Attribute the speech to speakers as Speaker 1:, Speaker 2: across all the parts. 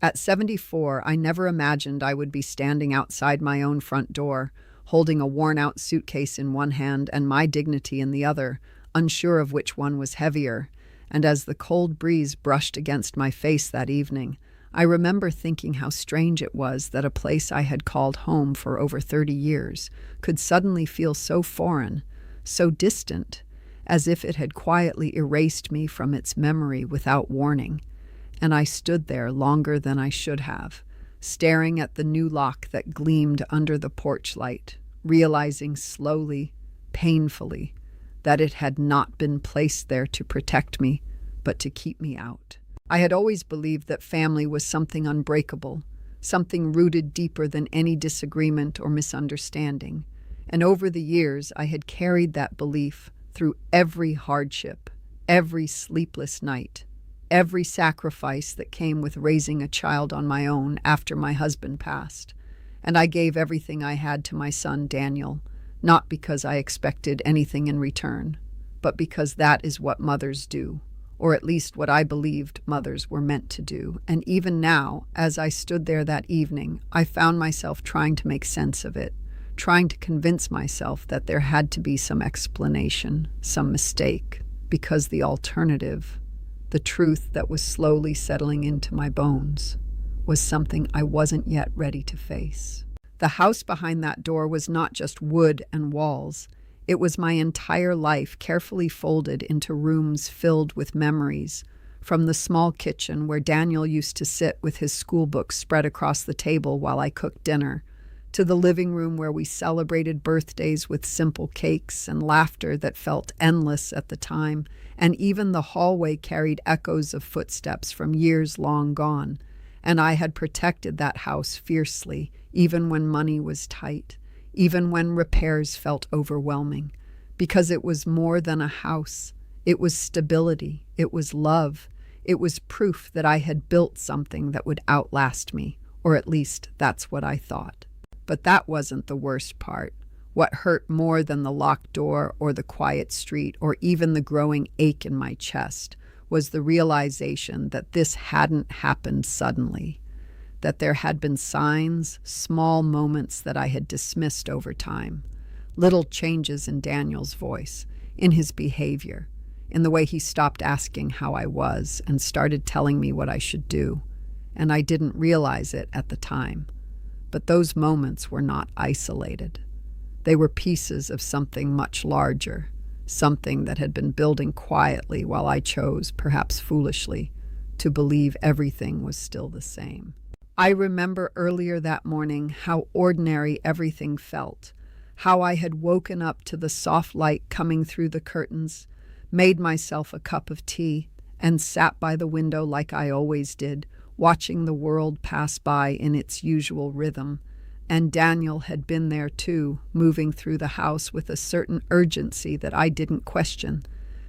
Speaker 1: At 74, I never imagined I would be standing outside my own front door, holding a worn-out suitcase in one hand and my dignity in the other, unsure of which one was heavier. And as the cold breeze brushed against my face that evening, I remember thinking how strange it was that a place I had called home for over 30 years could suddenly feel so foreign, so distant, as if it had quietly erased me from its memory without warning. And I stood there longer than I should have, staring at the new lock that gleamed under the porch light, realizing slowly, painfully, that it had not been placed there to protect me, but to keep me out. I had always believed that family was something unbreakable, something rooted deeper than any disagreement or misunderstanding. And over the years, I had carried that belief through every hardship, every sleepless night, every sacrifice that came with raising a child on my own after my husband passed. And I gave everything I had to my son, Daniel, not because I expected anything in return, but because that is what mothers do, or at least what I believed mothers were meant to do. And even now, as I stood there that evening, I found myself trying to make sense of it, trying to convince myself that there had to be some explanation, some mistake, because the alternative, the truth that was slowly settling into my bones, was something I wasn't yet ready to face. The house behind that door was not just wood and walls. It was my entire life carefully folded into rooms filled with memories, from the small kitchen where Daniel used to sit with his school books spread across the table while I cooked dinner, to the living room where we celebrated birthdays with simple cakes and laughter that felt endless at the time, and even the hallway carried echoes of footsteps from years long gone. And I had protected that house fiercely, even when money was tight, even when repairs felt overwhelming, because it was more than a house. It was stability. It was love. It was proof that I had built something that would outlast me, or at least that's what I thought. But that wasn't the worst part. What hurt more than the locked door or the quiet street or even the growing ache in my chest was the realization that this hadn't happened suddenly, that there had been signs, small moments that I had dismissed over time, little changes in Daniel's voice, in his behavior, in the way he stopped asking how I was and started telling me what I should do. And I didn't realize it at the time. But those moments were not isolated. They were pieces of something much larger, something that had been building quietly while I chose, perhaps foolishly, to believe everything was still the same. I remember earlier that morning how ordinary everything felt, how I had woken up to the soft light coming through the curtains, made myself a cup of tea, and sat by the window like I always did, watching the world pass by in its usual rhythm. And Daniel had been there too, moving through the house with a certain urgency that I didn't question,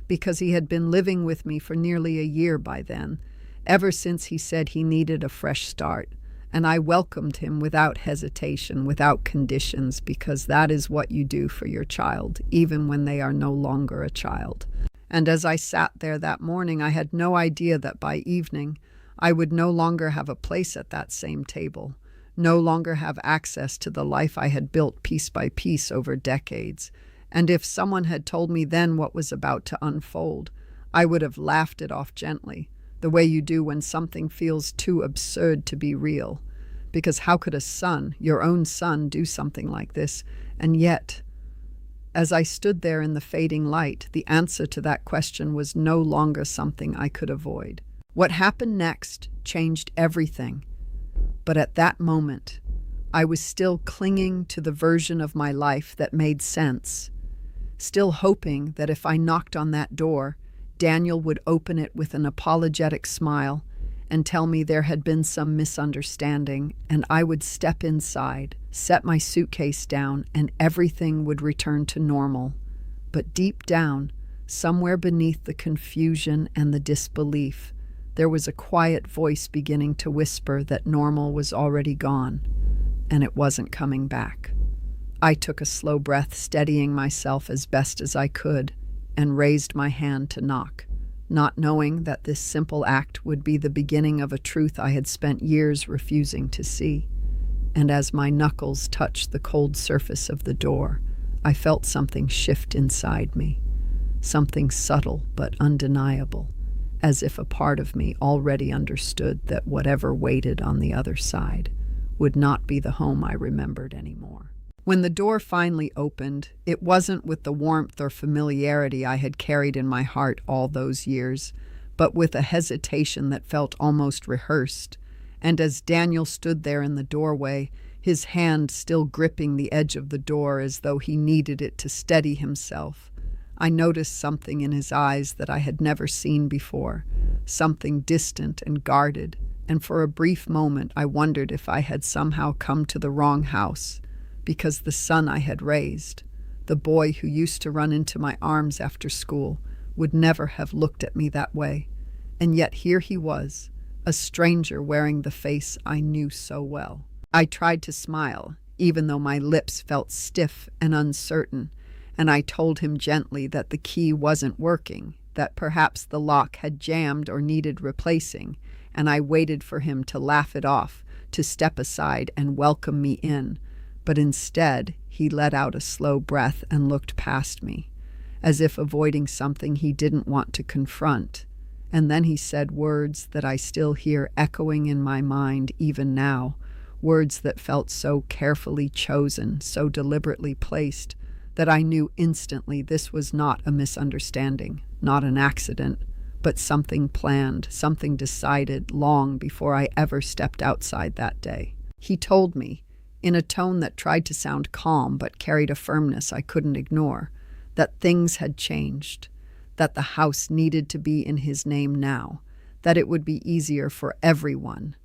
Speaker 1: because he had been living with me for nearly a year by then, ever since he said he needed a fresh start. And I welcomed him without hesitation, without conditions, because that is what you do for your child, even when they are no longer a child. And as I sat there that morning, I had no idea that by evening, I would no longer have a place at that same table, no longer have access to the life I had built piece by piece over decades. And if someone had told me then what was about to unfold, I would have laughed it off gently, the way you do when something feels too absurd to be real. Because how could a son, your own son, do something like this? And yet, as I stood there in the fading light, the answer to that question was no longer something I could avoid. What happened next changed everything. But at that moment, I was still clinging to the version of my life that made sense, still hoping that if I knocked on that door, Daniel would open it with an apologetic smile and tell me there had been some misunderstanding, and I would step inside, set my suitcase down, and everything would return to normal. But deep down, somewhere beneath the confusion and the disbelief, there was a quiet voice beginning to whisper that normal was already gone, and it wasn't coming back. I took a slow breath, steadying myself as best as I could, and raised my hand to knock. not knowing that this simple act would be the beginning of a truth I had spent years refusing to see. And as my knuckles touched the cold surface of the door, I felt something shift inside me, something subtle but undeniable, as if a part of me already understood that whatever waited on the other side would not be the home I remembered anymore. When the door finally opened, it wasn't with the warmth or familiarity I had carried in my heart all those years, but with a hesitation that felt almost rehearsed. And as Daniel stood there in the doorway, his hand still gripping the edge of the door as though he needed it to steady himself, I noticed something in his eyes that I had never seen before, something distant and guarded, and for a brief moment I wondered if I had somehow come to the wrong house, because the son I had raised, the boy who used to run into my arms after school, would never have looked at me that way. And yet here he was, a stranger wearing the face I knew so well. I tried to smile, even though my lips felt stiff and uncertain, and I told him gently that the key wasn't working, that perhaps the lock had jammed or needed replacing, and I waited for him to laugh it off, to step aside and welcome me in. But instead, he let out a slow breath and looked past me, as if avoiding something he didn't want to confront. And then he said words that I still hear echoing in my mind even now, words that felt so carefully chosen, so deliberately placed, that I knew instantly this was not a misunderstanding, not an accident, but something planned, something decided long before I ever stepped outside that day. He told me, in a tone that tried to sound calm but carried a firmness I couldn't ignore, that things had changed, that the house needed to be in his name now, that it would be easier for everyone.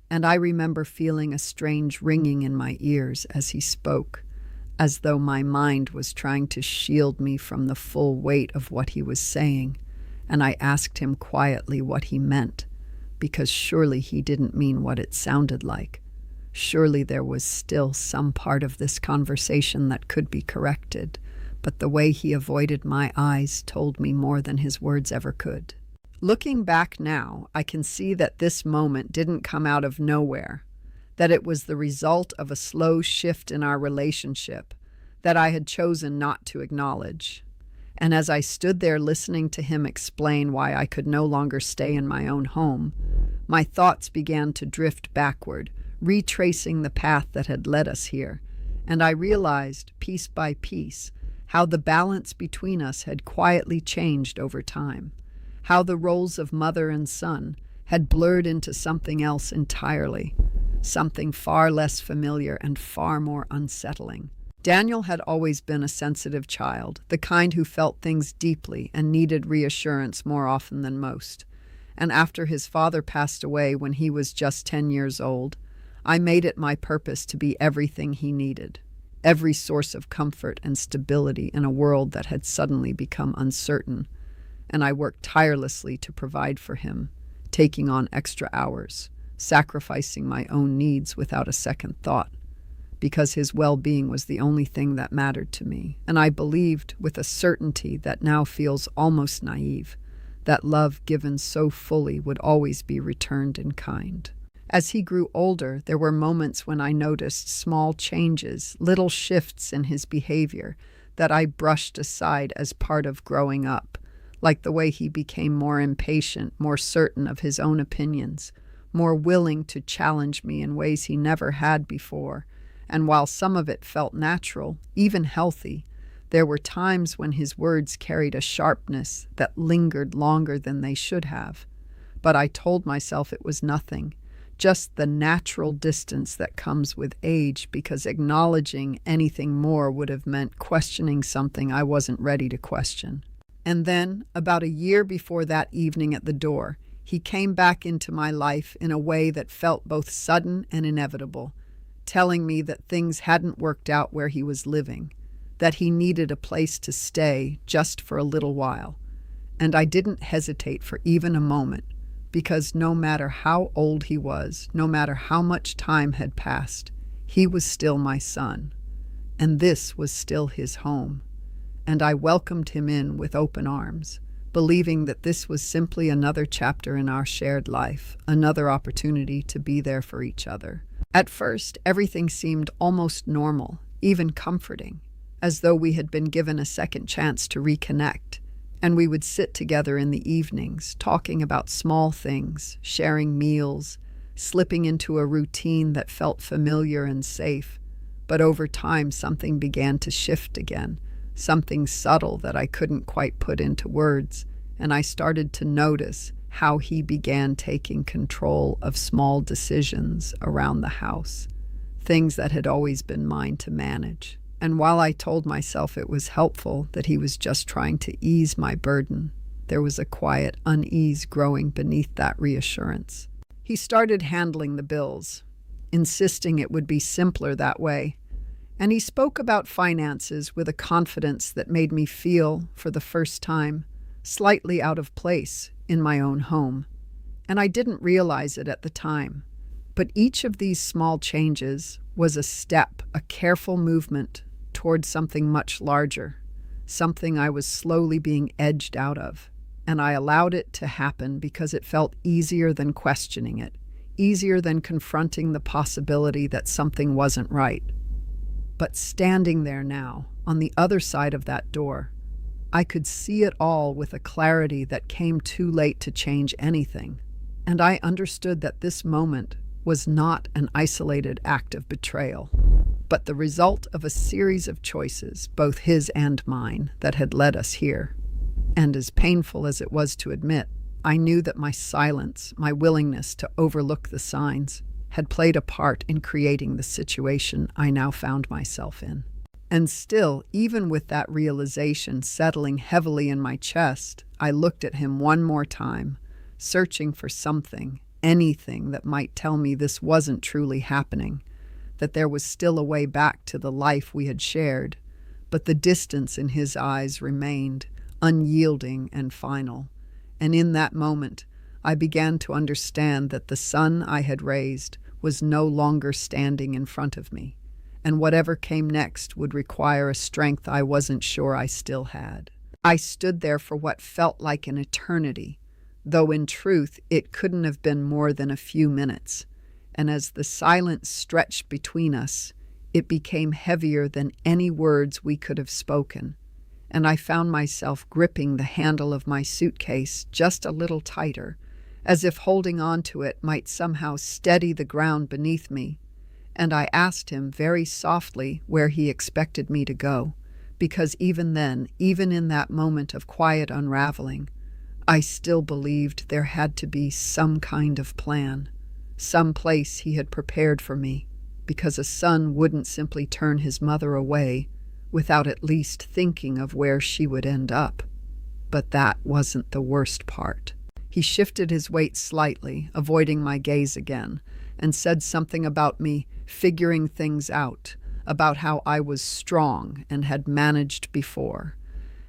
Speaker 1: And I remember feeling a strange ringing in my ears as he spoke, as though my mind was trying to shield me from the full weight of what he was saying, and I asked him quietly what he meant, because surely he didn't mean what it sounded like. Surely there was still some part of this conversation that could be corrected, but the way he avoided my eyes told me more than his words ever could. Looking back now, I can see that this moment didn't come out of nowhere, that it was the result of a slow shift in our relationship that I had chosen not to acknowledge. And as I stood there listening to him explain why I could no longer stay in my own home, my thoughts began to drift backward, retracing the path that had led us here, and I realized, piece by piece, how the balance between us had quietly changed over time, how the roles of mother and son had blurred into something else entirely, something far less familiar and far more unsettling. Daniel had always been a sensitive child, the kind who felt things deeply and needed reassurance more often than most. And after his father passed away when he was just 10 years old, I made it my purpose to be everything he needed, every source of comfort and stability in a world that had suddenly become uncertain. And I worked tirelessly to provide for him, taking on extra hours, sacrificing my own needs without a second thought, because his well-being was the only thing that mattered to me. And I believed, with a certainty that now feels almost naive, that love given so fully would always be returned in kind. As he grew older, there were moments when I noticed small changes, little shifts in his behavior that I brushed aside as part of growing up, like the way he became more impatient, more certain of his own opinions, more willing to challenge me in ways he never had before. And while some of it felt natural, even healthy, there were times when his words carried a sharpness that lingered longer than they should have. But I told myself it was nothing, just the natural distance that comes with age, because acknowledging anything more would have meant questioning something I wasn't ready to question. And then, about a year before that evening at the door, he came back into my life in a way that felt both sudden and inevitable, telling me that things hadn't worked out where he was living, that he needed a place to stay just for a little while. And I didn't hesitate for even a moment, because no matter how old he was, no matter how much time had passed, he was still my son, and this was still his home. And I welcomed him in with open arms, believing that this was simply another chapter in our shared life, another opportunity to be there for each other. At first, everything seemed almost normal, even comforting, as though we had been given a second chance to reconnect, and we would sit together in the evenings, talking about small things, sharing meals, slipping into a routine that felt familiar and safe. But over time, something began to shift again, something subtle that I couldn't quite put into words, and I started to notice how he began taking control of small decisions around the house, things that had always been mine to manage. And while I told myself it was helpful, that he was just trying to ease my burden, there was a quiet unease growing beneath that reassurance. He started handling the bills, insisting it would be simpler that way, and he spoke about finances with a confidence that made me feel, for the first time, slightly out of place in my own home. And I didn't realize it at the time. But each of these small changes was a step, a careful movement towards something much larger, something I was slowly being edged out of. And I allowed it to happen because it felt easier than questioning it, easier than confronting the possibility that something wasn't right. But standing there now, on the other side of that door, I could see it all with a clarity that came too late to change anything. And I understood that this moment was not an isolated act of betrayal, but the result of a series of choices, both his and mine, that had led us here. And as painful as it was to admit, I knew that my silence, my willingness to overlook the signs, had played a part in creating the situation I now found myself in. And still, even with that realization settling heavily in my chest, I looked at him one more time, searching for something, anything that might tell me this wasn't truly happening, that there was still a way back to the life we had shared. But the distance in his eyes remained, unyielding and final. And in that moment, I began to understand that the son I had raised was no longer standing in front of me, and whatever came next would require a strength I wasn't sure I still had. I stood there for what felt like an eternity, though in truth it couldn't have been more than a few minutes, and as the silence stretched between us, it became heavier than any words we could have spoken, and I found myself gripping the handle of my suitcase just a little tighter, as if holding on to it might somehow steady the ground beneath me. And I asked him very softly where he expected me to go, because even then, even in that moment of quiet unraveling, I still believed there had to be some kind of plan, some place he had prepared for me, because a son wouldn't simply turn his mother away without at least thinking of where she would end up. But that wasn't the worst part. He shifted his weight slightly, avoiding my gaze again, and said something about me figuring things out, about how I was strong and had managed before.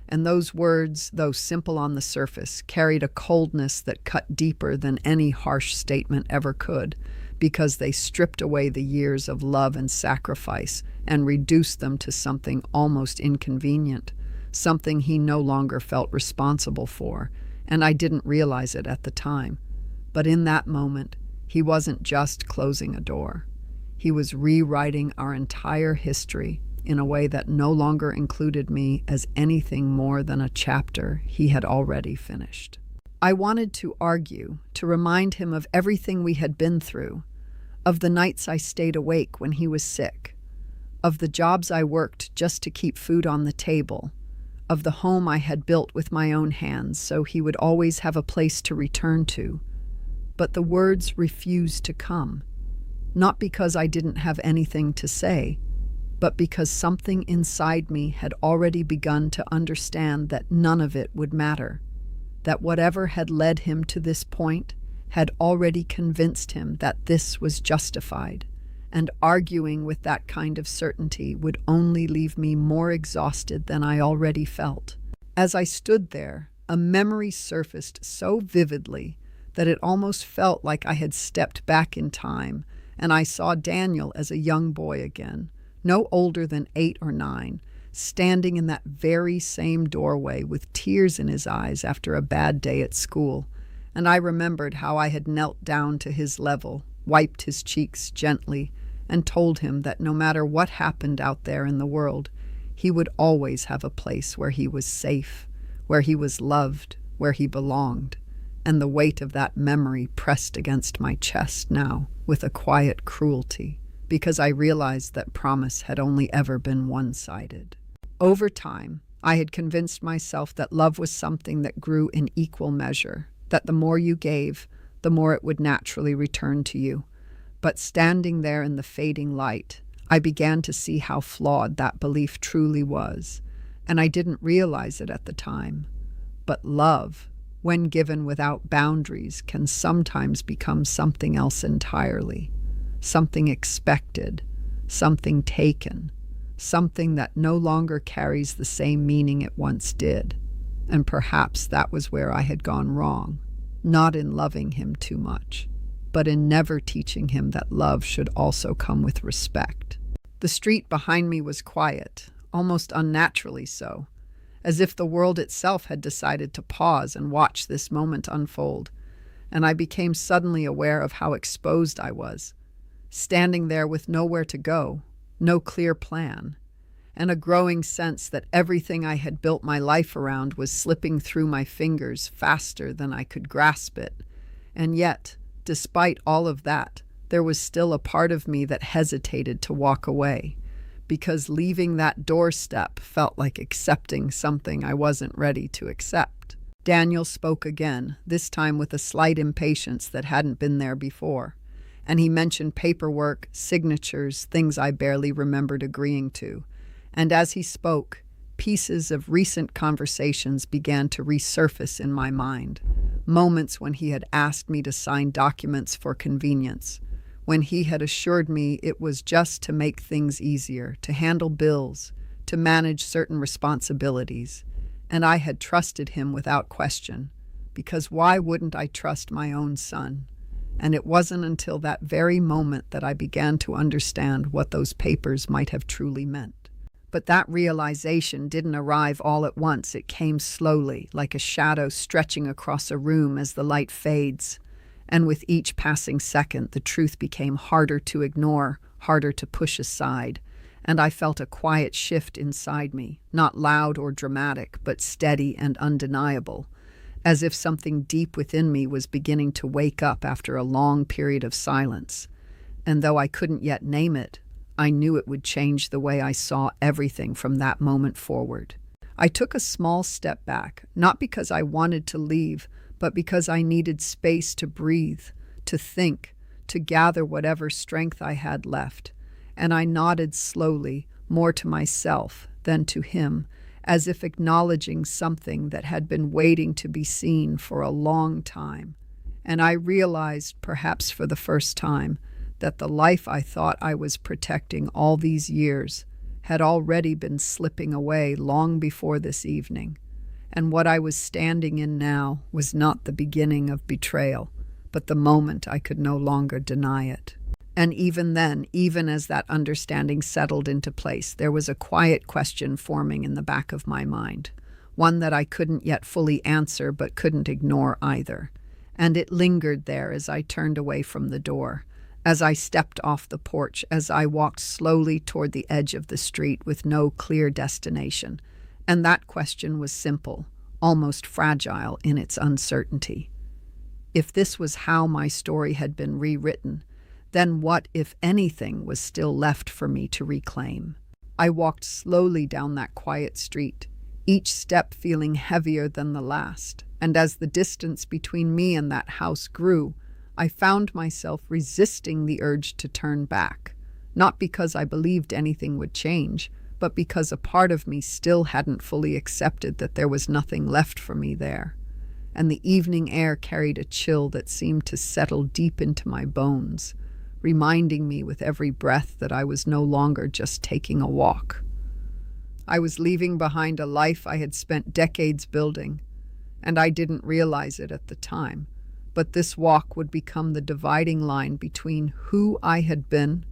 Speaker 1: And those words, though simple on the surface, carried a coldness that cut deeper than any harsh statement ever could, because they stripped away the years of love and sacrifice and reduced them to something almost inconvenient, something he no longer felt responsible for, and I didn't realize it at the time. But in that moment, he wasn't just closing a door. He was rewriting our entire history in a way that no longer included me as anything more than a chapter he had already finished. I wanted to argue, to remind him of everything we had been through, of the nights I stayed awake when he was sick, of the jobs I worked just to keep food on the table, of the home I had built with my own hands so he would always have a place to return to. But the words refused to come, not because I didn't have anything to say, but because something inside me had already begun to understand that none of it would matter, that whatever had led him to this point had already convinced him that this was justified, and arguing with that kind of certainty would only leave me more exhausted than I already felt. As I stood there, a memory surfaced so vividly that it almost felt like I had stepped back in time, and I saw Daniel as a young boy again, no older than 8 or 9, standing in that very same doorway with tears in his eyes after a bad day at school, and I remembered how I had knelt down to his level, wiped his cheeks gently, and told him that no matter what happened out there in the world, he would always have a place where he was safe, where he was loved, where he belonged. And the weight of that memory pressed against my chest now with a quiet cruelty, because I realized that promise had only ever been one-sided. Over time, I had convinced myself that love was something that grew in equal measure, that the more you gave, the more it would naturally return to you. But standing there in the fading light, I began to see how flawed that belief truly was, and I didn't realize it at the time. But love, when given without boundaries, can sometimes become something else entirely, something expected, something taken, something that no longer carries the same meaning it once did. And perhaps that was where I had gone wrong, not in loving him too much, but in never teaching him that love should also come with respect. The street behind me was quiet, almost unnaturally so, as if the world itself had decided to pause and watch this moment unfold, and I became suddenly aware of how exposed I was, standing there with nowhere to go, no clear plan, and a growing sense that everything I had built my life around was slipping through my fingers faster than I could grasp it. And yet, despite all of that, there was still a part of me that hesitated to walk away, because leaving that doorstep felt like accepting something I wasn't ready to accept. Daniel spoke again, this time with a slight impatience that hadn't been there before, and he mentioned paperwork, signatures, things I barely remembered agreeing to. And as he spoke, pieces of recent conversations began to resurface in my mind. Moments when he had asked me to sign documents for convenience, when he had assured me it was just to make things easier, to handle bills, to manage certain responsibilities. And I had trusted him without question, because why wouldn't I trust my own son? And it wasn't until that very moment that I began to understand what those papers might have truly meant. But that realization didn't arrive all at once. It came slowly, like a shadow stretching across a room as the light fades. And with each passing second, the truth became harder to ignore, harder to push aside. And I felt a quiet shift inside me, not loud or dramatic, but steady and undeniable, as if something deep within me was beginning to wake up after a long period of silence. And though I couldn't yet name it, I knew it would change the way I saw everything from that moment forward. I took a small step back, not because I wanted to leave, but because I needed space to breathe, to think, to gather whatever strength I had left. And I nodded slowly, more to myself than to him, as if acknowledging something that had been waiting to be seen for a long time. And I realized, perhaps for the first time, that the life I thought I was protecting all these years had already been slipping away long before this evening. And what I was standing in now was not the beginning of betrayal, but the moment I could no longer deny it. And even then, even as that understanding settled into place, there was a quiet question forming in the back of my mind, one that I couldn't yet fully answer but couldn't ignore either. And it lingered there as I turned away from the door, as I stepped off the porch, as I walked slowly toward the edge of the street with no clear destination. And that question was simple, almost fragile in its uncertainty. If this was how my story had been rewritten, then what, if anything, was still left for me to reclaim? I walked slowly down that quiet street, each step feeling heavier than the last, and as the distance between me and that house grew, I found myself resisting the urge to turn back, not because I believed anything would change, but because a part of me still hadn't fully accepted that there was nothing left for me there. And the evening air carried a chill that seemed to settle deep into my bones, reminding me with every breath that I was no longer just taking a walk. I was leaving behind a life I had spent decades building, and I didn't realize it at the time. But this walk would become the dividing line between who I had been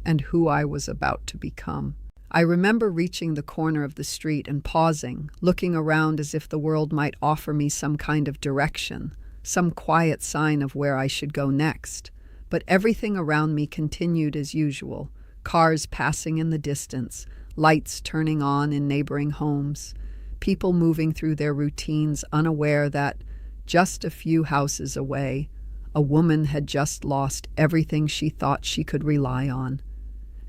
Speaker 1: and who I was about to become. I remember reaching the corner of the street and pausing, looking around as if the world might offer me some kind of direction, some quiet sign of where I should go next. But everything around me continued as usual, cars passing in the distance, lights turning on in neighboring homes, people moving through their routines unaware that, just a few houses away, a woman had just lost everything she thought she could rely on.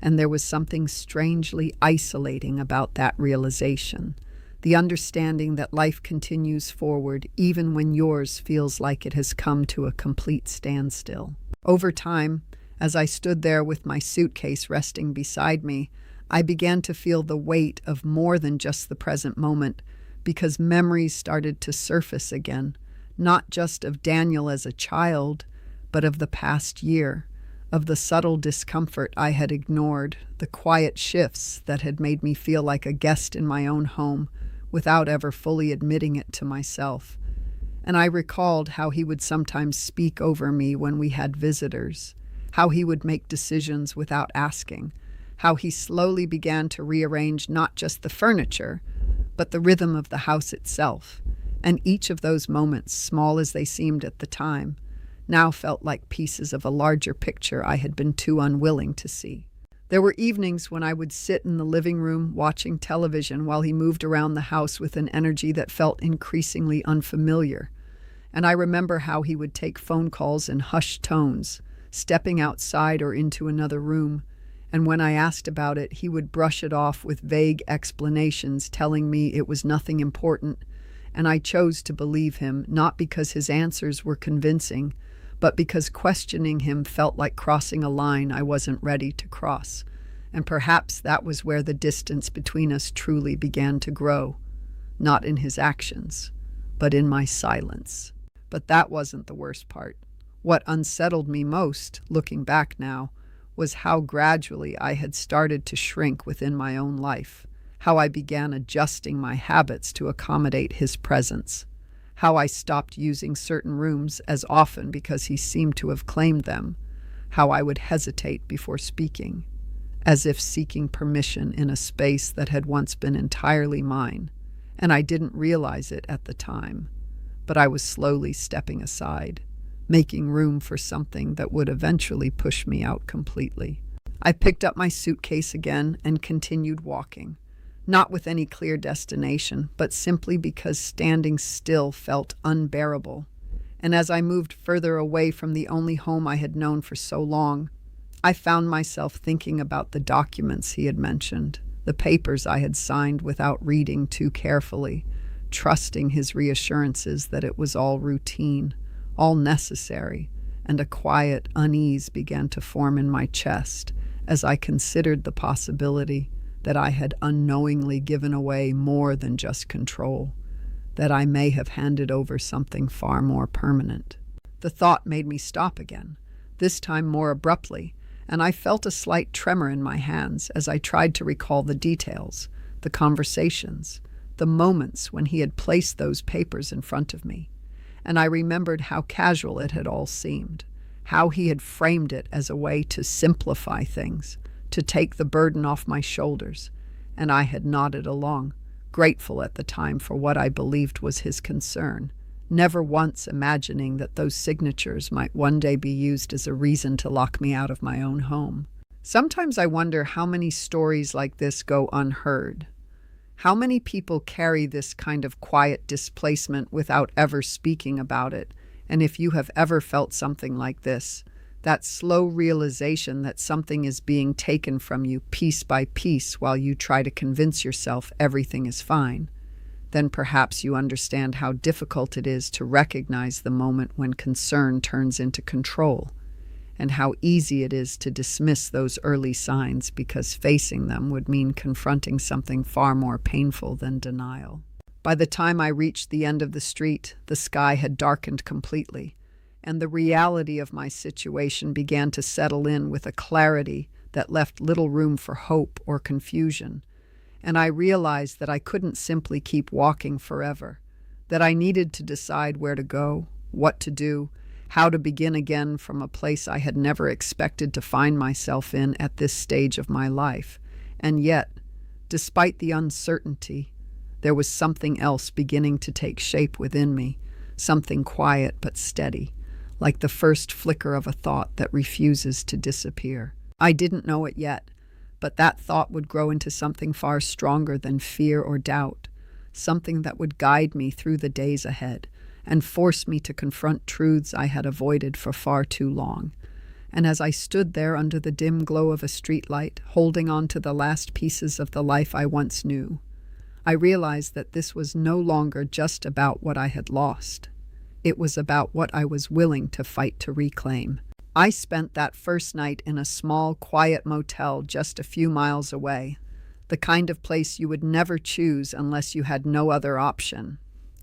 Speaker 1: And there was something strangely isolating about that realization, the understanding that life continues forward even when yours feels like it has come to a complete standstill. Over time, as I stood there with my suitcase resting beside me, I began to feel the weight of more than just the present moment, because memories started to surface again, not just of Daniel as a child, but of the past year, of the subtle discomfort I had ignored, the quiet shifts that had made me feel like a guest in my own home without ever fully admitting it to myself. And I recalled how he would sometimes speak over me when we had visitors, how he would make decisions without asking, how he slowly began to rearrange not just the furniture, but the rhythm of the house itself. And each of those moments, small as they seemed at the time, now felt like pieces of a larger picture I had been too unwilling to see. There were evenings when I would sit in the living room watching television while he moved around the house with an energy that felt increasingly unfamiliar. And I remember how he would take phone calls in hushed tones, stepping outside or into another room, and when I asked about it, he would brush it off with vague explanations, telling me it was nothing important, and I chose to believe him, not because his answers were convincing, but because questioning him felt like crossing a line I wasn't ready to cross. And perhaps that was where the distance between us truly began to grow, not in his actions, but in my silence. But that wasn't the worst part. What unsettled me most, looking back now, was how gradually I had started to shrink within my own life, how I began adjusting my habits to accommodate his presence, how I stopped using certain rooms as often because he seemed to have claimed them, how I would hesitate before speaking, as if seeking permission in a space that had once been entirely mine, and I didn't realize it at the time, but I was slowly stepping aside, making room for something that would eventually push me out completely. I picked up my suitcase again and continued walking, not with any clear destination, but simply because standing still felt unbearable. And as I moved further away from the only home I had known for so long, I found myself thinking about the documents he had mentioned, the papers I had signed without reading too carefully, trusting his reassurances that it was all routine, all necessary, and a quiet unease began to form in my chest as I considered the possibility that I had unknowingly given away more than just control, that I may have handed over something far more permanent. The thought made me stop again, this time more abruptly, and I felt a slight tremor in my hands as I tried to recall the details, the conversations, the moments when he had placed those papers in front of me. And I remembered how casual it had all seemed, how he had framed it as a way to simplify things, to take the burden off my shoulders, and I had nodded along, grateful at the time for what I believed was his concern, never once imagining that those signatures might one day be used as a reason to lock me out of my own home. Sometimes I wonder how many stories like this go unheard. How many people carry this kind of quiet displacement without ever speaking about it? And if you have ever felt something like this, that slow realization that something is being taken from you piece by piece while you try to convince yourself everything is fine, then perhaps you understand how difficult it is to recognize the moment when concern turns into control, and how easy it is to dismiss those early signs because facing them would mean confronting something far more painful than denial. By the time I reached the end of the street, the sky had darkened completely, and the reality of my situation began to settle in with a clarity that left little room for hope or confusion. And I realized that I couldn't simply keep walking forever, that I needed to decide where to go, what to do, how to begin again from a place I had never expected to find myself in at this stage of my life. And yet, Despite the uncertainty, there was something else beginning to take shape within me, something quiet but steady, like the first flicker of a thought that refuses to disappear. I didn't know it yet, but that thought would grow into something far stronger than fear or doubt, something that would guide me through the days ahead and force me to confront truths I had avoided for far too long. And as I stood there under the dim glow of a streetlight, holding on to the last pieces of the life I once knew, I realized that this was no longer just about what I had lost. It was about what I was willing to fight to reclaim. I spent that first night in a small, quiet motel just a few miles away, the kind of place you would never choose unless you had no other option.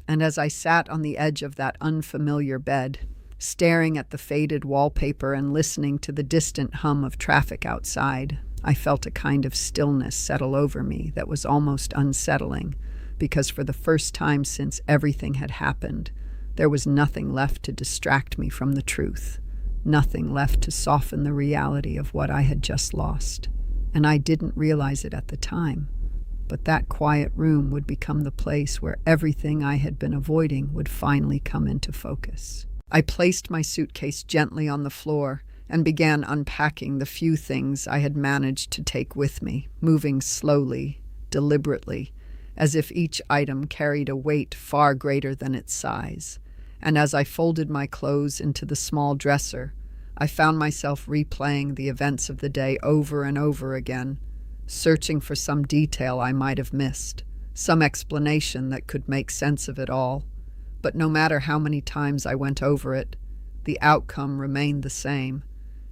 Speaker 1: And as I sat on the edge of that unfamiliar bed, staring at the faded wallpaper and listening to the distant hum of traffic outside, I felt a kind of stillness settle over me that was almost unsettling, because for the first time since everything had happened, there was nothing left to distract me from the truth, nothing left to soften the reality of what I had just lost. And I didn't realize it at the time, but that quiet room would become the place where everything I had been avoiding would finally come into focus. I placed my suitcase gently on the floor and began unpacking the few things I had managed to take with me, moving slowly, deliberately, as if each item carried a weight far greater than its size. And as I folded my clothes into the small dresser, I found myself replaying the events of the day over and over again, searching for some detail I might have missed, some explanation that could make sense of it all. But no matter how many times I went over it, the outcome remained the same,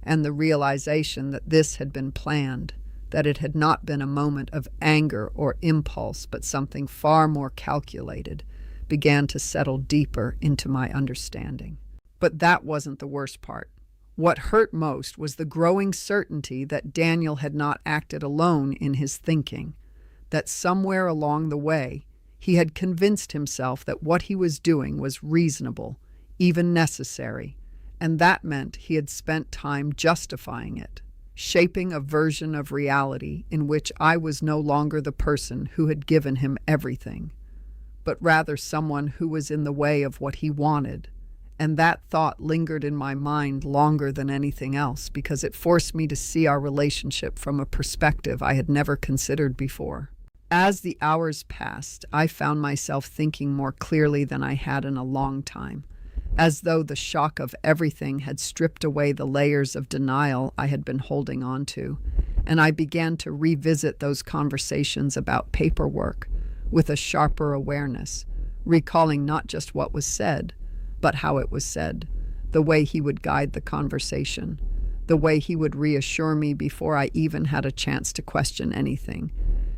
Speaker 1: and the realization that this had been planned, that it had not been a moment of anger or impulse, but something far more calculated, began to settle deeper into my understanding. But that wasn't the worst part. What hurt most was the growing certainty that Daniel had not acted alone in his thinking, that somewhere along the way, he had convinced himself that what he was doing was reasonable, even necessary, and that meant he had spent time justifying it, shaping a version of reality in which I was no longer the person who had given him everything, but rather someone who was in the way of what he wanted. And that thought lingered in my mind longer than anything else because it forced me to see our relationship from a perspective I had never considered before. As the hours passed, I found myself thinking more clearly than I had in a long time, as though the shock of everything had stripped away the layers of denial I had been holding on to, and I began to revisit those conversations about paperwork with a sharper awareness, recalling not just what was said, but how it was said, the way he would guide the conversation, the way he would reassure me before I even had a chance to question anything.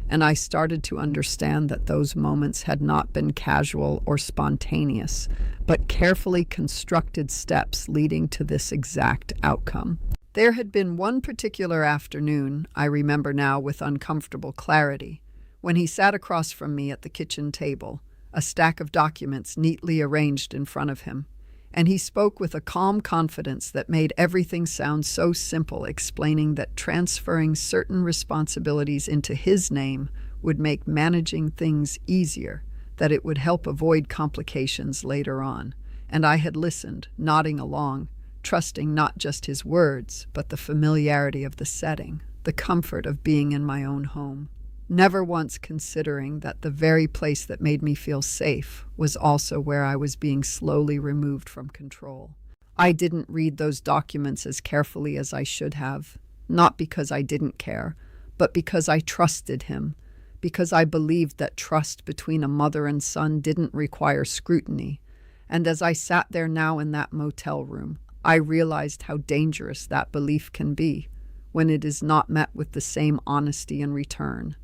Speaker 1: And I started to understand that those moments had not been casual or spontaneous, but carefully constructed steps leading to this exact outcome. There had been one particular afternoon, I remember now with uncomfortable clarity, when he sat across from me at the kitchen table, a stack of documents neatly arranged in front of him, and he spoke with a calm confidence that made everything sound so simple, explaining that transferring certain responsibilities into his name would make managing things easier, that it would help avoid complications later on. And I had listened, nodding along, trusting not just his words, but the familiarity of the setting, the comfort of being in my own home, never once considering that the very place that made me feel safe was also where I was being slowly removed from control. I didn't read those documents as carefully as I should have, not because I didn't care, but because I trusted him, because I believed that trust between a mother and son didn't require scrutiny. And as I sat there now in that motel room, I realized how dangerous that belief can be when it is not met with the same honesty in return.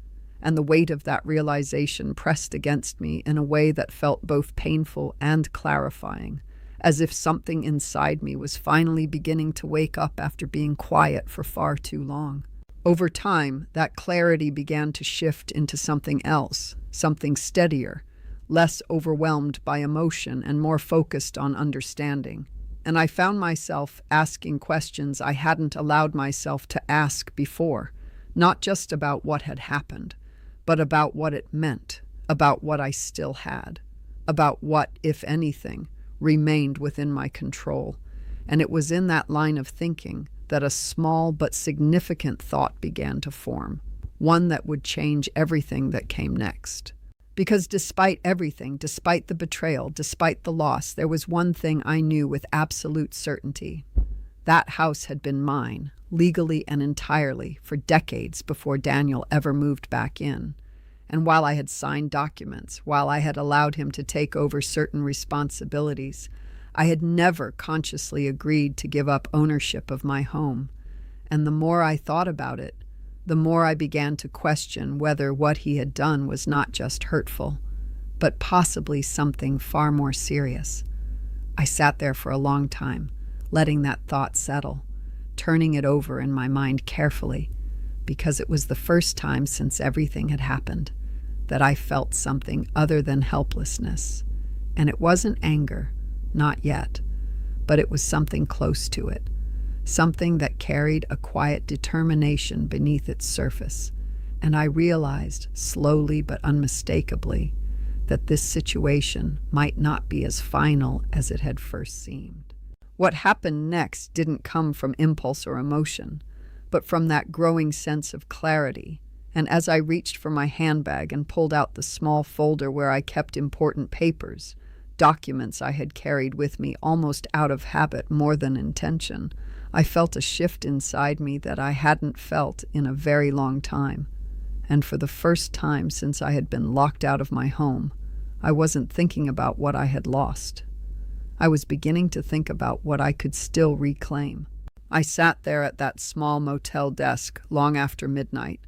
Speaker 1: And the weight of that realization pressed against me in a way that felt both painful and clarifying, as if something inside me was finally beginning to wake up after being quiet for far too long. Over time, that clarity began to shift into something else, something steadier, less overwhelmed by emotion and more focused on understanding. And I found myself asking questions I hadn't allowed myself to ask before, not just about what had happened, but about what it meant, about what I still had, about what, if anything, remained within my control. And it was in that line of thinking that a small but significant thought began to form, one that would change everything that came next. Because despite everything, despite the betrayal, despite the loss, there was one thing I knew with absolute certainty. That house had been mine, legally and entirely, for decades before Daniel ever moved back in. And while I had signed documents, while I had allowed him to take over certain responsibilities, I had never consciously agreed to give up ownership of my home. And the more I thought about it, the more I began to question whether what he had done was not just hurtful, but possibly something far more serious. I sat there for a long time, letting that thought settle, turning it over in my mind carefully, because it was the first time since everything had happened that I felt something other than helplessness. And it wasn't anger, not yet, but it was something close to it. Something that carried a quiet determination beneath its surface, and I realized, slowly but unmistakably, that this situation might not be as final as it had first seemed. What happened next didn't come from impulse or emotion, but from that growing sense of clarity, and as I reached for my handbag and pulled out the small folder where I kept important papers, documents I had carried with me almost out of habit more than intention, I felt a shift inside me that I hadn't felt in a very long time. And for the first time since I had been locked out of my home, I wasn't thinking about what I had lost. I was beginning to think about what I could still reclaim. I sat there at that small motel desk long after midnight,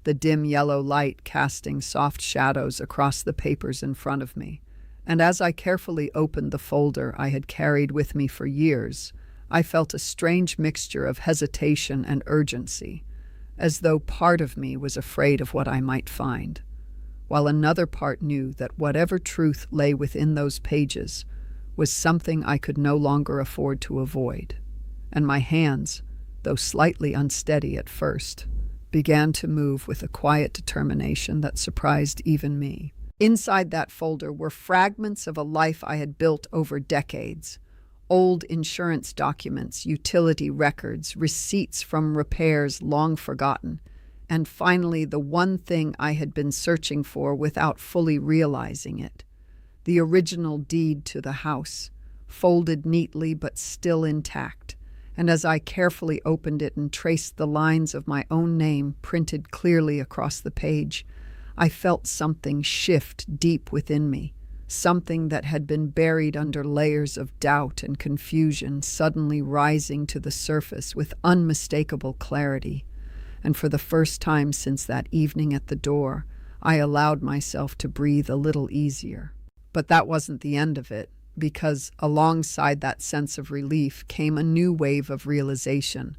Speaker 1: the dim yellow light casting soft shadows across the papers in front of me. And as I carefully opened the folder I had carried with me for years, I felt a strange mixture of hesitation and urgency, as though part of me was afraid of what I might find, while another part knew that whatever truth lay within those pages was something I could no longer afford to avoid. And my hands, though slightly unsteady at first, began to move with a quiet determination that surprised even me. Inside that folder were fragments of a life I had built over decades. Old insurance documents, utility records, receipts from repairs long forgotten, and finally the one thing I had been searching for without fully realizing it, the original deed to the house, folded neatly but still intact. And as I carefully opened it and traced the lines of my own name printed clearly across the page, I felt something shift deep within me. Something that had been buried under layers of doubt and confusion suddenly rising to the surface with unmistakable clarity. And for the first time since that evening at the door, I allowed myself to breathe a little easier. But that wasn't the end of it, because alongside that sense of relief came a new wave of realization,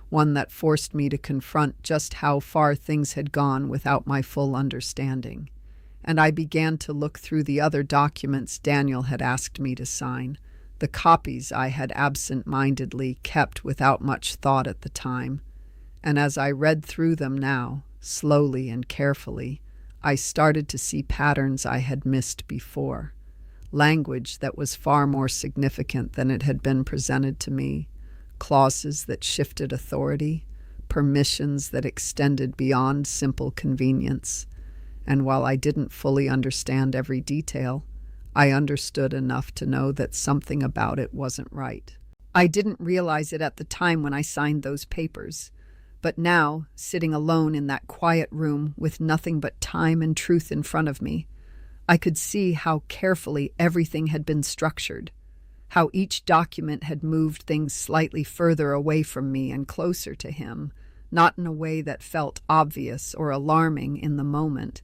Speaker 1: one that forced me to confront just how far things had gone without my full understanding. And I began to look through the other documents Daniel had asked me to sign, the copies I had absent-mindedly kept without much thought at the time. And as I read through them now, slowly and carefully, I started to see patterns I had missed before, language that was far more significant than it had been presented to me, clauses that shifted authority, permissions that extended beyond simple convenience. And while I didn't fully understand every detail, I understood enough to know that something about it wasn't right. I didn't realize it at the time when I signed those papers, but now, sitting alone in that quiet room with nothing but time and truth in front of me, I could see how carefully everything had been structured, how each document had moved things slightly further away from me and closer to him, not in a way that felt obvious or alarming in the moment,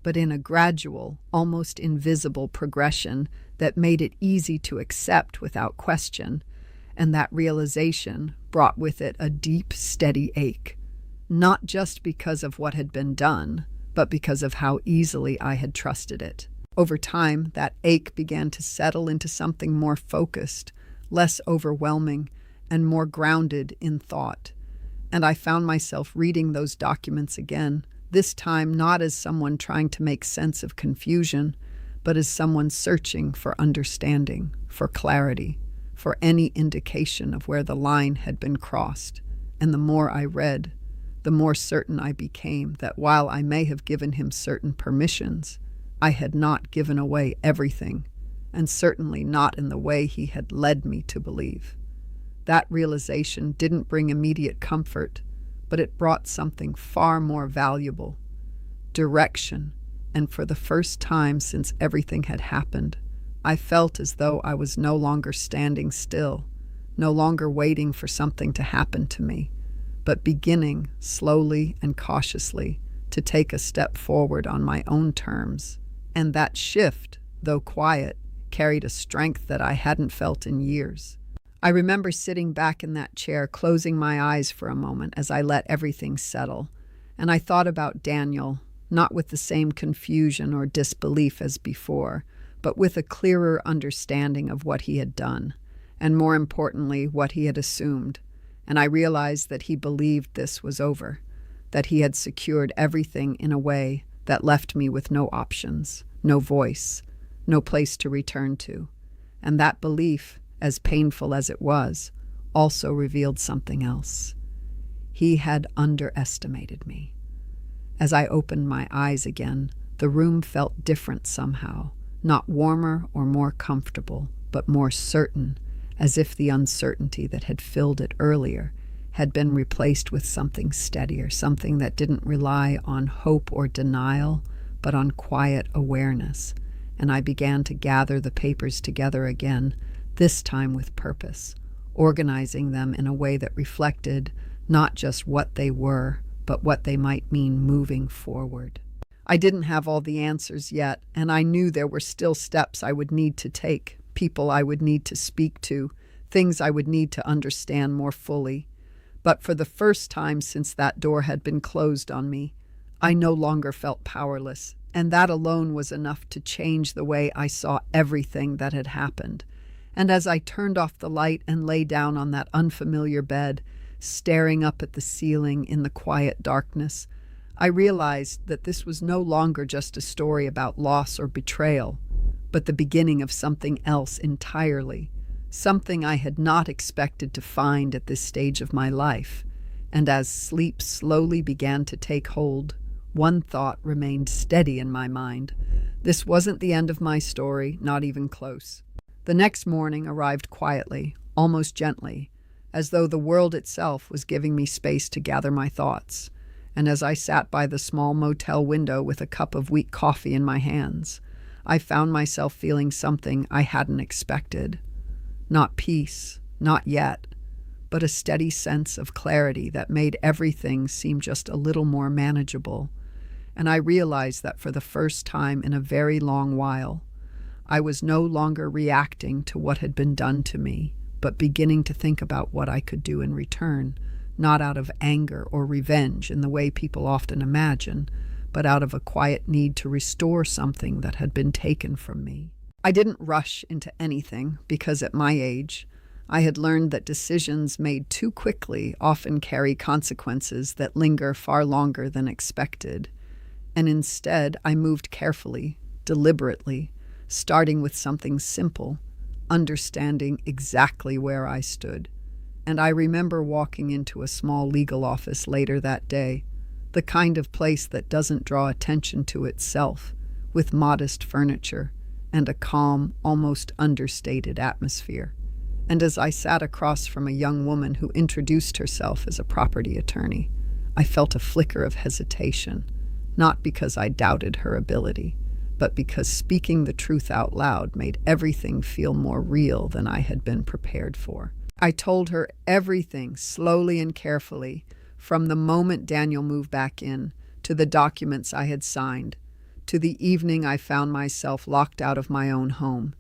Speaker 1: but in a gradual, almost invisible progression that made it easy to accept without question, and that realization brought with it a deep, steady ache, not just because of what had been done, but because of how easily I had trusted it. Over time, that ache began to settle into something more focused, less overwhelming, and more grounded in thought. And I found myself reading those documents again, this time not as someone trying to make sense of confusion, but as someone searching for understanding, for clarity, for any indication of where the line had been crossed. And the more I read, the more certain I became that while I may have given him certain permissions, I had not given away everything, and certainly not in the way he had led me to believe. That realization didn't bring immediate comfort, but it brought something far more valuable: direction. And for the first time since everything had happened, I felt as though I was no longer standing still, no longer waiting for something to happen to me, but beginning, slowly and cautiously, to take a step forward on my own terms. And that shift, though quiet, carried a strength that I hadn't felt in years. I remember sitting back in that chair, closing my eyes for a moment as I let everything settle, and I thought about Daniel, not with the same confusion or disbelief as before, but with a clearer understanding of what he had done, and more importantly, what he had assumed. And I realized that he believed this was over, that he had secured everything in a way that left me with no options, no voice, no place to return to. And that belief, as painful as it was, also revealed something else. He had underestimated me. As I opened my eyes again, the room felt different somehow, not warmer or more comfortable, but more certain, as if the uncertainty that had filled it earlier had been replaced with something steadier, something that didn't rely on hope or denial, but on quiet awareness. And I began to gather the papers together again, this time with purpose, organizing them in a way that reflected not just what they were, but what they might mean moving forward. I didn't have all the answers yet, and I knew there were still steps I would need to take, people I would need to speak to, things I would need to understand more fully. But for the first time since that door had been closed on me, I no longer felt powerless, and that alone was enough to change the way I saw everything that had happened. And as I turned off the light and lay down on that unfamiliar bed, staring up at the ceiling in the quiet darkness, I realized that this was no longer just a story about loss or betrayal, but the beginning of something else entirely, something I had not expected to find at this stage of my life. And as sleep slowly began to take hold, one thought remained steady in my mind. This wasn't the end of my story, not even close. The next morning arrived quietly, almost gently, as though the world itself was giving me space to gather my thoughts. And as I sat by the small motel window with a cup of weak coffee in my hands, I found myself feeling something I hadn't expected. Not peace, not yet, but a steady sense of clarity that made everything seem just a little more manageable. And I realized that for the first time in a very long while, I was no longer reacting to what had been done to me, but beginning to think about what I could do in return, not out of anger or revenge in the way people often imagine, but out of a quiet need to restore something that had been taken from me. I didn't rush into anything because at my age, I had learned that decisions made too quickly often carry consequences that linger far longer than expected. And instead, I moved carefully, deliberately, starting with something simple, understanding exactly where I stood. And I remember walking into a small legal office later that day, the kind of place that doesn't draw attention to itself, with modest furniture and a calm, almost understated atmosphere. And as I sat across from a young woman who introduced herself as a property attorney, I felt a flicker of hesitation, not because I doubted her ability, but because speaking the truth out loud made everything feel more real than I had been prepared for. I told her everything slowly and carefully, from the moment Daniel moved back in, to the documents I had signed, to the evening I found myself locked out of my own home.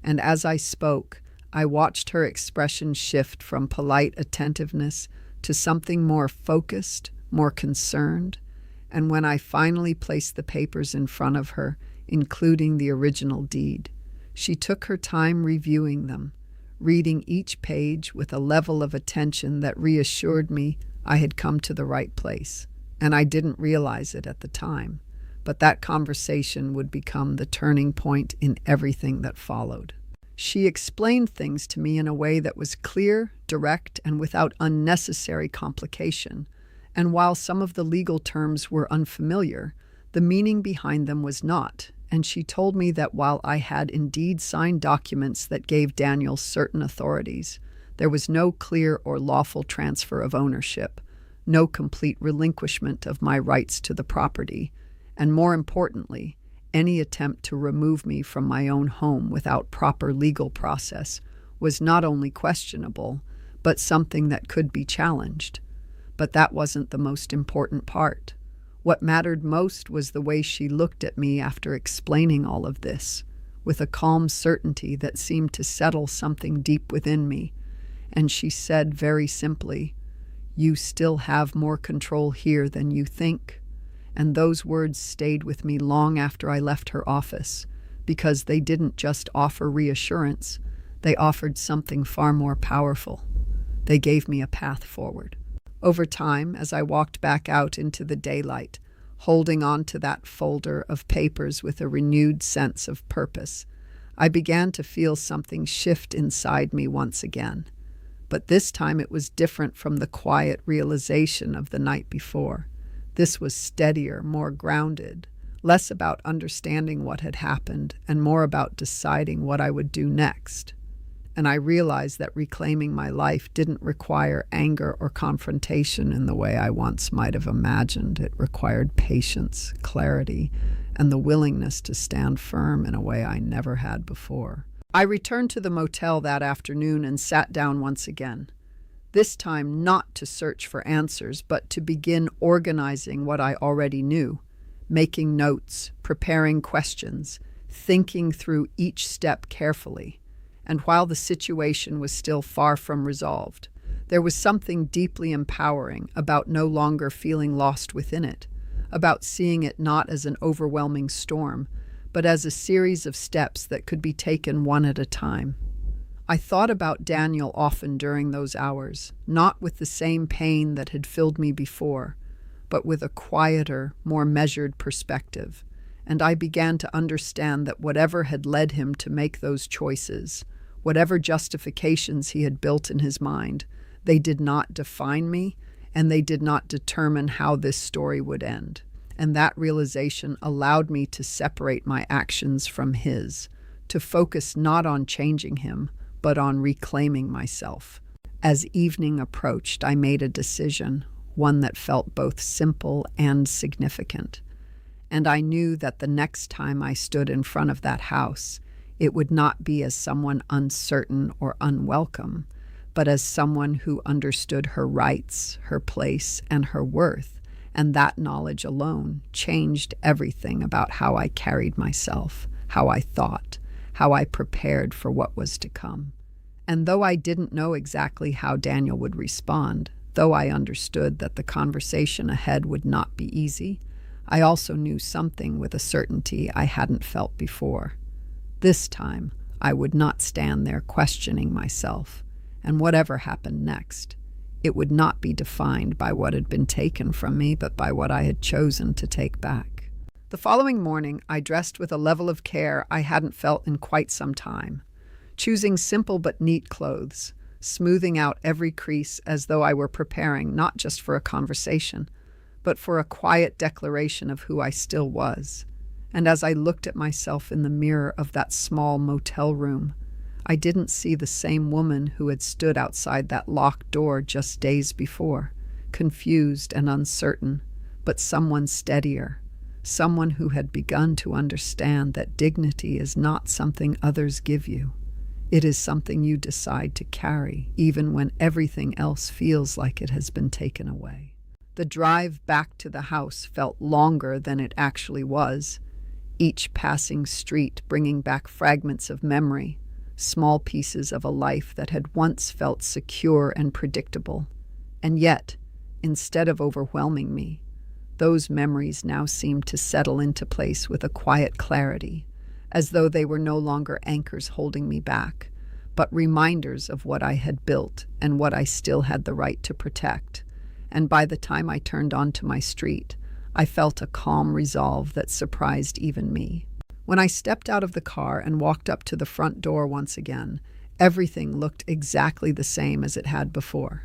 Speaker 1: And as I spoke, I watched her expression shift from polite attentiveness to something more focused, more concerned. And when I finally placed the papers in front of her, including the original deed, she took her time reviewing them, reading each page with a level of attention that reassured me I had come to the right place, and I didn't realize it at the time. But that conversation would become the turning point in everything that followed. She explained things to me in a way that was clear, direct, and without unnecessary complication. And while some of the legal terms were unfamiliar, the meaning behind them was not. And she told me that while I had indeed signed documents that gave Daniel certain authorities, there was no clear or lawful transfer of ownership, no complete relinquishment of my rights to the property, and more importantly, any attempt to remove me from my own home without proper legal process was not only questionable, but something that could be challenged. But that wasn't the most important part. What mattered most was the way she looked at me after explaining all of this, with a calm certainty that seemed to settle something deep within me. And she said very simply, "You still have more control here than you think." And those words stayed with me long after I left her office, because they didn't just offer reassurance, they offered something far more powerful. They gave me a path forward. Over time, as I walked back out into the daylight, holding on to that folder of papers with a renewed sense of purpose, I began to feel something shift inside me once again. But this time it was different from the quiet realization of the night before. This was steadier, more grounded, less about understanding what had happened and more about deciding what I would do next. And I realized that reclaiming my life didn't require anger or confrontation in the way I once might have imagined. It required patience, clarity, and the willingness to stand firm in a way I never had before. I returned to the motel that afternoon and sat down once again. This time not to search for answers, but to begin organizing what I already knew, making notes, preparing questions, thinking through each step carefully. And while the situation was still far from resolved, there was something deeply empowering about no longer feeling lost within it, about seeing it not as an overwhelming storm, but as a series of steps that could be taken one at a time. I thought about Daniel often during those hours, not with the same pain that had filled me before, but with a quieter, more measured perspective, and I began to understand that whatever had led him to make those choices, whatever justifications he had built in his mind, they did not define me, and they did not determine how this story would end. And that realization allowed me to separate my actions from his, to focus not on changing him, but on reclaiming myself. As evening approached, I made a decision, one that felt both simple and significant. And I knew that the next time I stood in front of that house, it would not be as someone uncertain or unwelcome, but as someone who understood her rights, her place, and her worth. And that knowledge alone changed everything about how I carried myself, how I thought, how I prepared for what was to come. And though I didn't know exactly how Daniel would respond, though I understood that the conversation ahead would not be easy, I also knew something with a certainty I hadn't felt before. This time, I would not stand there questioning myself, and whatever happened next, it would not be defined by what had been taken from me, but by what I had chosen to take back. The following morning, I dressed with a level of care I hadn't felt in quite some time, choosing simple but neat clothes, smoothing out every crease as though I were preparing not just for a conversation, but for a quiet declaration of who I still was. And as I looked at myself in the mirror of that small motel room, I didn't see the same woman who had stood outside that locked door just days before, confused and uncertain, but someone steadier. Someone who had begun to understand that dignity is not something others give you. It is something you decide to carry, even when everything else feels like it has been taken away. The drive back to the house felt longer than it actually was, each passing street bringing back fragments of memory, small pieces of a life that had once felt secure and predictable. And yet, instead of overwhelming me, those memories now seemed to settle into place with a quiet clarity, as though they were no longer anchors holding me back, but reminders of what I had built and what I still had the right to protect. and by the time I turned onto my street, I felt a calm resolve that surprised even me. When I stepped out of the car and walked up to the front door once again, everything looked exactly the same as it had before.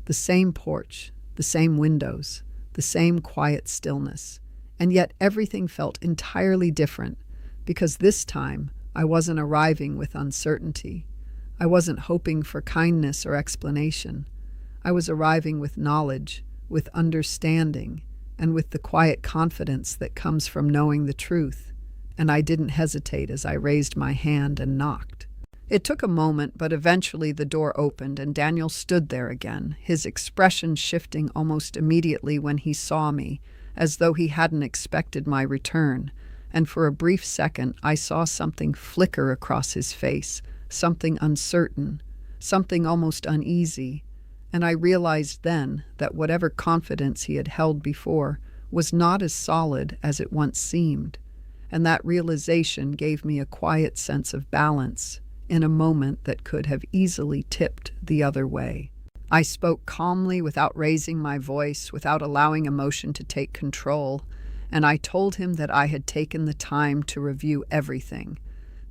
Speaker 1: The same porch, the same windows, the same quiet stillness, and yet everything felt entirely different because this time I wasn't arriving with uncertainty. I wasn't hoping for kindness or explanation. I was arriving with knowledge, with understanding, and with the quiet confidence that comes from knowing the truth, and I didn't hesitate as I raised my hand and knocked. It took a moment, but eventually the door opened and Daniel stood there again, his expression shifting almost immediately when he saw me, as though he hadn't expected my return, and for a brief second I saw something flicker across his face, something uncertain, something almost uneasy, and I realized then that whatever confidence he had held before was not as solid as it once seemed, and that realization gave me a quiet sense of balance in a moment that could have easily tipped the other way. I spoke calmly without raising my voice, without allowing emotion to take control, and I told him that I had taken the time to review everything,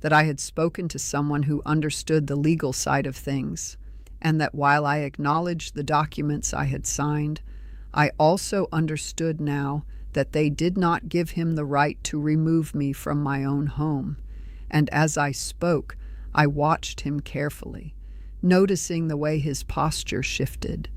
Speaker 1: that I had spoken to someone who understood the legal side of things, and that while I acknowledged the documents I had signed, I also understood now that they did not give him the right to remove me from my own home. And as I spoke, I watched him carefully, noticing the way his posture shifted,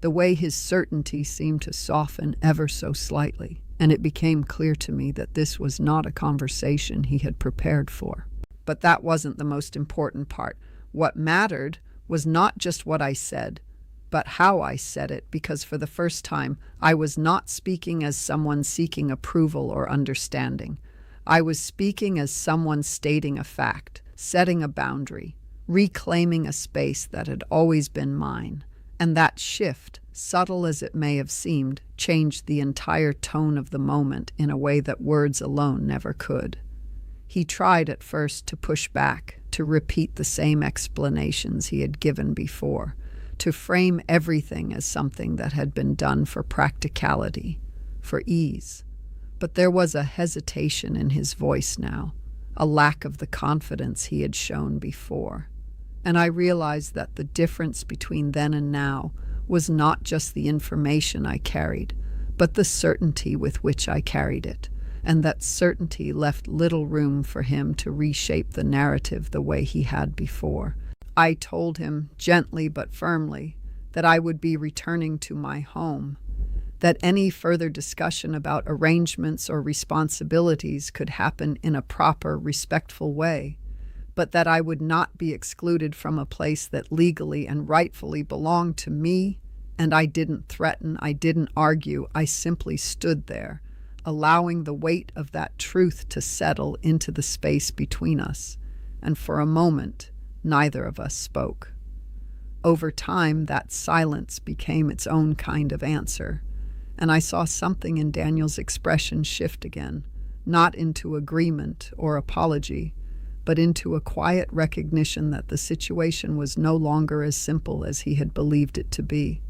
Speaker 1: the way his certainty seemed to soften ever so slightly, and it became clear to me that this was not a conversation he had prepared for. But that wasn't the most important part. What mattered was not just what I said, but how I said it, because for the first time, I was not speaking as someone seeking approval or understanding. I was speaking as someone stating a fact, setting a boundary, reclaiming a space that had always been mine. And that shift, subtle as it may have seemed, changed the entire tone of the moment in a way that words alone never could. He tried at first to push back, to repeat the same explanations he had given before, to frame everything as something that had been done for practicality, for ease. But there was a hesitation in his voice now, a lack of the confidence he had shown before. And I realized that the difference between then and now was not just the information I carried, but the certainty with which I carried it, and that certainty left little room for him to reshape the narrative the way he had before. I told him, gently but firmly, that I would be returning to my home, that any further discussion about arrangements or responsibilities could happen in a proper, respectful way, but that I would not be excluded from a place that legally and rightfully belonged to me. And I didn't threaten, I didn't argue, I simply stood there, allowing the weight of that truth to settle into the space between us. And for a moment, neither of us spoke. Over time, that silence became its own kind of answer, and I saw something in Daniel's expression shift again, not into agreement or apology, but into a quiet recognition that the situation was no longer as simple as he had believed it to be.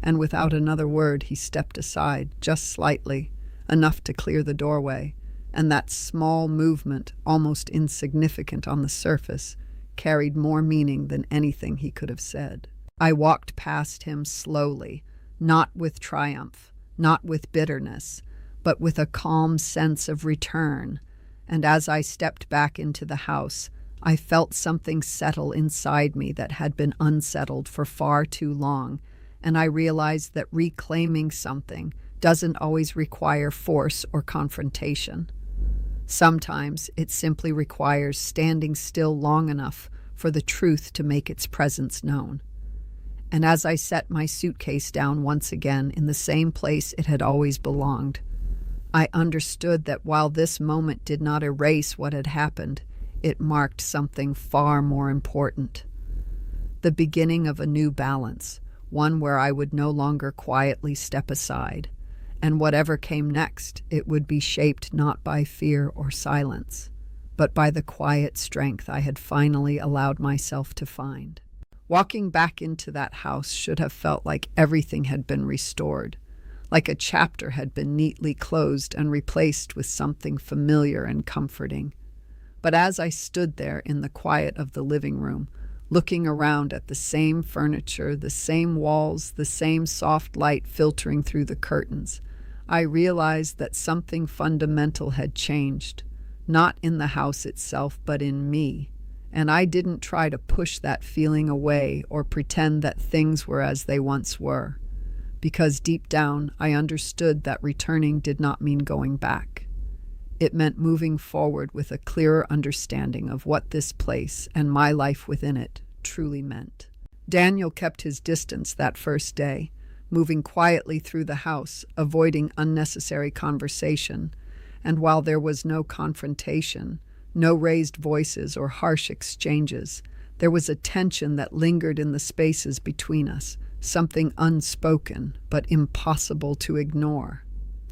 Speaker 1: And without another word, he stepped aside, just slightly, enough to clear the doorway, and that small movement, almost insignificant on the surface, carried more meaning than anything he could have said. I walked past him slowly, not with triumph, not with bitterness, but with a calm sense of return, and as I stepped back into the house, I felt something settle inside me that had been unsettled for far too long, and I realized that reclaiming something doesn't always require force or confrontation. Sometimes it simply requires standing still long enough for the truth to make its presence known. And as I set my suitcase down once again in the same place it had always belonged, I understood that while this moment did not erase what had happened, it marked something far more important. The beginning of a new balance, one where I would no longer quietly step aside, and whatever came next, it would be shaped not by fear or silence, but by the quiet strength I had finally allowed myself to find. Walking back into that house should have felt like everything had been restored, like a chapter had been neatly closed and replaced with something familiar and comforting. But as I stood there in the quiet of the living room, looking around at the same furniture, the same walls, the same soft light filtering through the curtains, I realized that something fundamental had changed, not in the house itself, but in me. And I didn't try to push that feeling away or pretend that things were as they once were, because deep down I understood that returning did not mean going back. It meant moving forward with a clearer understanding of what this place and my life within it truly meant. Daniel kept his distance that first day, moving quietly through the house, avoiding unnecessary conversation, and while there was no confrontation, no raised voices or harsh exchanges, there was a tension that lingered in the spaces between us, something unspoken but impossible to ignore.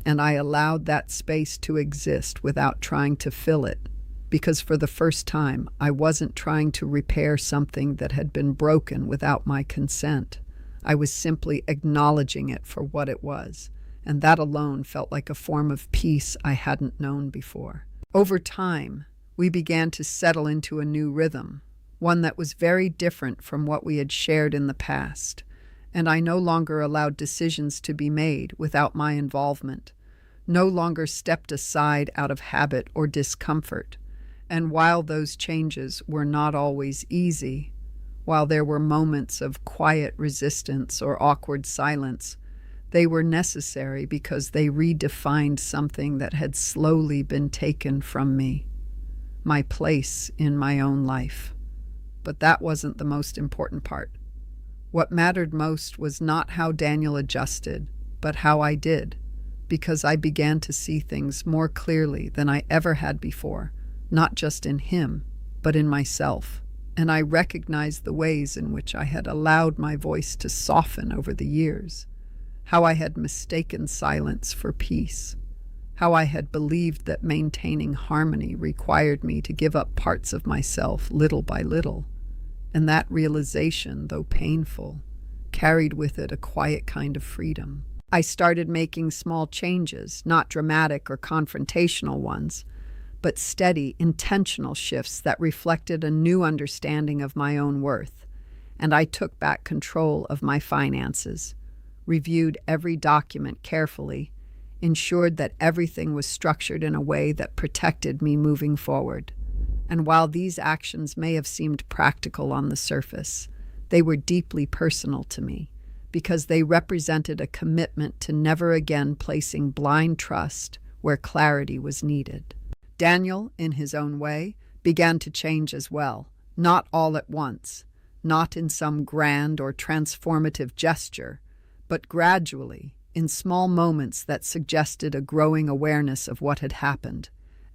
Speaker 1: And I allowed that space to exist without trying to fill it, because for the first time I wasn't trying to repair something that had been broken without my consent. I was simply acknowledging it for what it was, and that alone felt like a form of peace I hadn't known before. Over time, we began to settle into a new rhythm, one that was very different from what we had shared in the past, and I no longer allowed decisions to be made without my involvement, no longer stepped aside out of habit or discomfort. And while those changes were not always easy, while there were moments of quiet resistance or awkward silence, they were necessary because they redefined something that had slowly been taken from me, my place in my own life. But that wasn't the most important part. What mattered most was not how Daniel adjusted, but how I did, because I began to see things more clearly than I ever had before, not just in him, but in myself. And I recognized the ways in which I had allowed my voice to soften over the years, how I had mistaken silence for peace, how I had believed that maintaining harmony required me to give up parts of myself little by little. And that realization, though painful, carried with it a quiet kind of freedom. I started making small changes, not dramatic or confrontational ones, but steady, intentional shifts that reflected a new understanding of my own worth. And I took back control of my finances, reviewed every document carefully, ensured that everything was structured in a way that protected me moving forward. And while these actions may have seemed practical on the surface, they were deeply personal to me, because they represented a commitment to never again placing blind trust where clarity was needed. Daniel, in his own way, began to change as well, not all at once, not in some grand or transformative gesture, but gradually, in small moments that suggested a growing awareness of what had happened.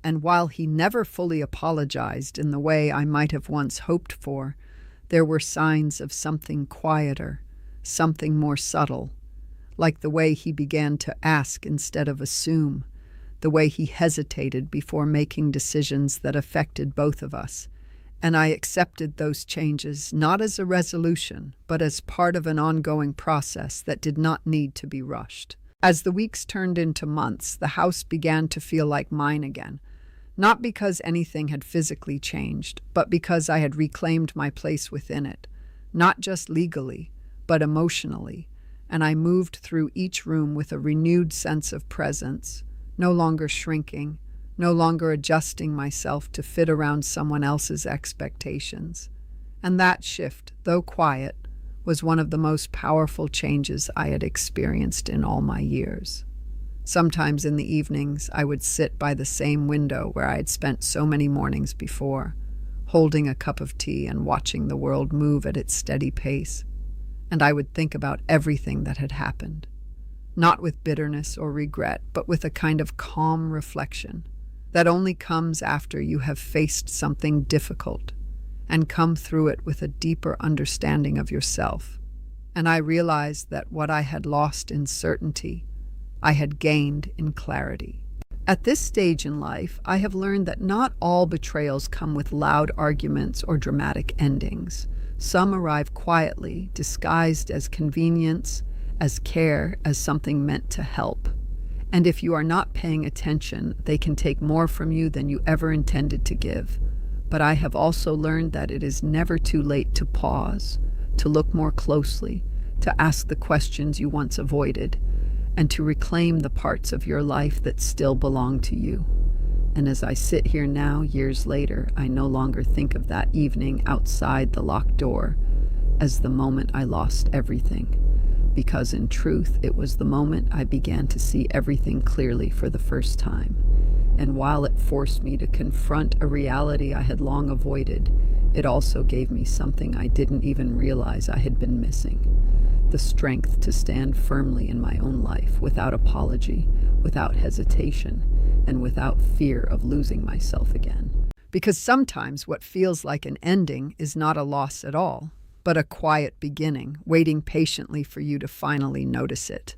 Speaker 1: And while he never fully apologized in the way I might have once hoped for, there were signs of something quieter, something more subtle, like the way he began to ask instead of assume, the way he hesitated before making decisions that affected both of us. And I accepted those changes not as a resolution, but as part of an ongoing process that did not need to be rushed. As the weeks turned into months, the house began to feel like mine again, not because anything had physically changed, but because I had reclaimed my place within it, not just legally, but emotionally, and I moved through each room with a renewed sense of presence, no longer shrinking, no longer adjusting myself to fit around someone else's expectations. And that shift, though quiet, was one of the most powerful changes I had experienced in all my years. Sometimes in the evenings, I would sit by the same window where I had spent so many mornings before, holding a cup of tea and watching the world move at its steady pace. And I would think about everything that had happened, not with bitterness or regret, but with a kind of calm reflection that only comes after you have faced something difficult and come through it with a deeper understanding of yourself. And I realized that what I had lost in certainty, I had gained in clarity. At this stage in life, I have learned that not all betrayals come with loud arguments or dramatic endings. Some arrive quietly, disguised as convenience, as care, as something meant to help. And if you are not paying attention, they can take more from you than you ever intended to give. But I have also learned that it is never too late to pause, to look more closely, to ask the questions you once avoided, and to reclaim the parts of your life that still belong to you. And as I sit here now, years later, I no longer think of that evening outside the locked door as the moment I lost everything, because in truth, it was the moment I began to see everything clearly for the first time. And while it forced me to confront a reality I had long avoided, it also gave me something I didn't even realize I had been missing: the strength to stand firmly in my own life without apology, without hesitation, and without fear of losing myself again. Because sometimes what feels like an ending is not a loss at all, but a quiet beginning, waiting patiently for you to finally notice it.